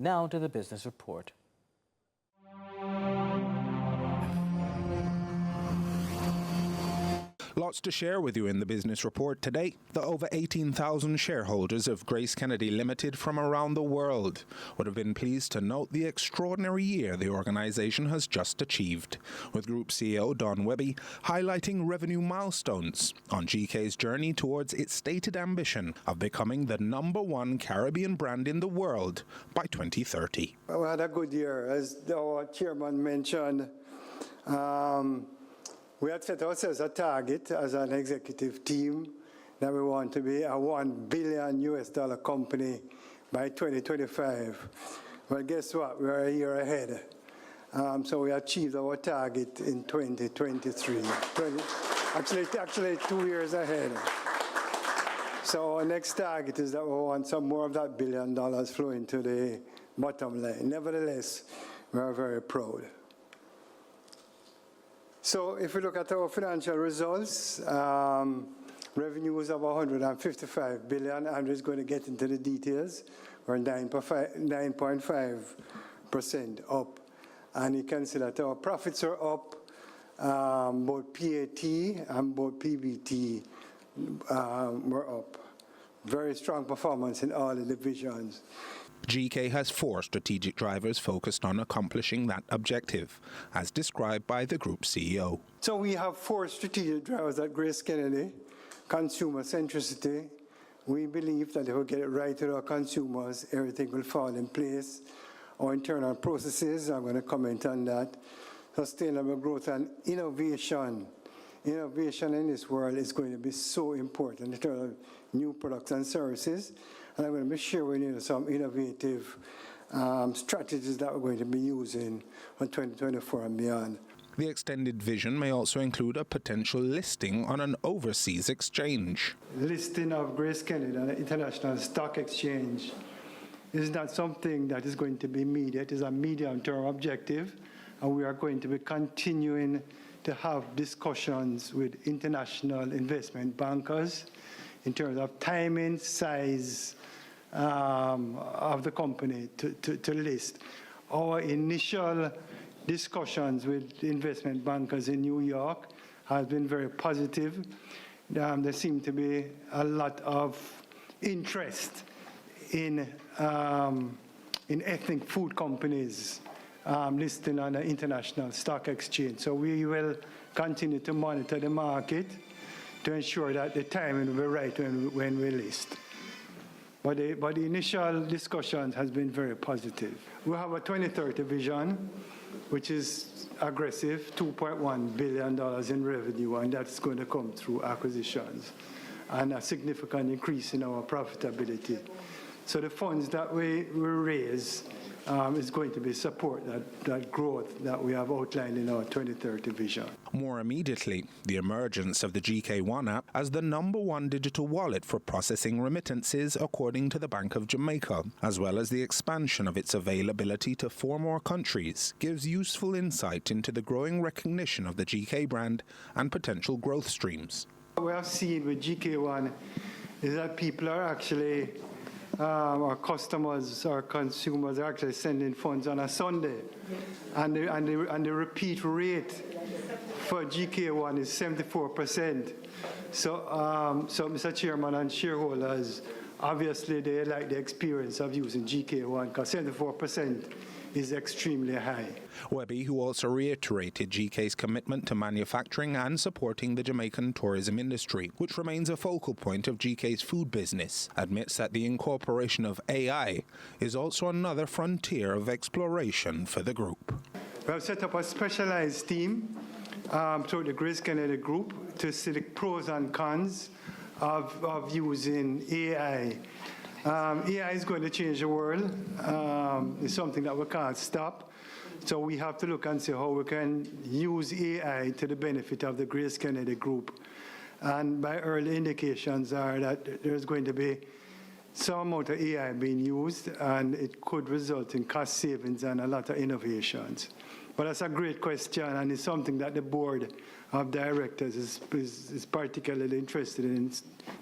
Now to the business report. Lots to share with you in the business report today. The over 18,000 shareholders of GraceKennedy Limited from around the world would have been pleased to note the extraordinary year the organisation has just achieved, with Group CEO Don Wehby highlighting revenue milestones on GK's journey towards its stated ambition of becoming the #1 Caribbean brand in the world by 2030. Well, we had a good year, as our chairman mentioned. We had set ourselves a target as an executive team that we want to be a $1 billion company by 2025. Well, guess what? We're a year ahead. So we achieved our target in 2023. Actually 2 years ahead. So our next target is that we want some more of that $1 billion flowing to the bottom line. Nevertheless, we are very proud. So if we look at our financial results, revenues of $155 billion. Andrew's going to get into the details. We're 9.5% up. And you can see that our profits are up. Both PAT and both PBT were up. Very strong performance in all the divisions. GK has 4 strategic drivers focused on accomplishing that objective, as described by the Group CEO. So we have 4 strategic drivers at GraceKennedy. Consumer centricity. We believe that if we get it right with our consumers, everything will fall in place. Our internal processes, I'm going to comment on that. Sustainable growth and innovation. Innovation in this world is going to be so important in terms of new products and services. And I'm going to be sharing with you some innovative strategies that we're going to be using for 2024 and beyond. The extended vision may also include a potential listing on an overseas exchange. Listing of GraceKennedy on the International Stock Exchange is not something that is going to be immediate. It is a medium-term objective, and we are going to be continuing to have discussions with international investment bankers in terms of timing, size of the company to list. Our initial discussions with investment bankers in New York has been very positive. There seems to be a lot of interest in ethnic food companies listing on the International Stock Exchange. So we will continue to monitor the market to ensure that the timing will be right when we list. But the initial discussion has been very positive. We have a 2030 vision, which is aggressive, $2.1 billion in revenue, and that's going to come through acquisitions and a significant increase in our profitability. So the funds that we raise is going to be support that growth that we have outlined in our 2030 vision. More immediately, the emergence of the GK One app as the #1 digital wallet for processing remittances according to the Bank of Jamaica, as well as the expansion of its availability to 4 more countries, gives useful insight into the growing recognition of the GK brand and potential growth streams. What we have seen with GK One is that people are actually our customers, our consumers are actually sending funds on a Sunday. And the repeat rate for GK1 is 74%. So, Mr. Chairman and shareholders, obviously they like the experience of using GK1 because 74% is extremely high. Wehby, who also reiterated GK's commitment to manufacturing and supporting the Jamaican tourism industry, which remains a focal point of GK's food business, admits that the incorporation of AI is also another frontier of exploration for the group. We have set up a specialized team through the GraceKennedy Group to see the pros and cons of using AI. AI is going to change the world. It's something that we can't stop. So we have to look and see how we can use AI to the benefit of the GraceKennedy Group. And my early indications are that there's going to be some amount of AI being used, and it could result in cost savings and a lot of innovations. But that's a great question, and it's something that the board of directors is particularly interested in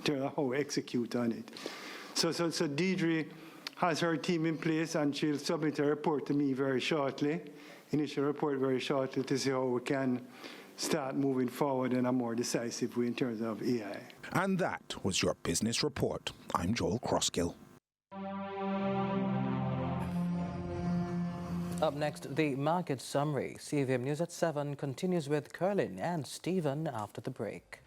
terms of how we execute on it. So Deidre has her team in place, and she'll submit a report to me very shortly, initial report very shortly, to see how we can start moving forward in a more decisive way in terms of AI. And that was your business report. I'm Joel Crossgill. Up next, the market summary. CVM News at 7 continues with Curlin and Stephen after the break.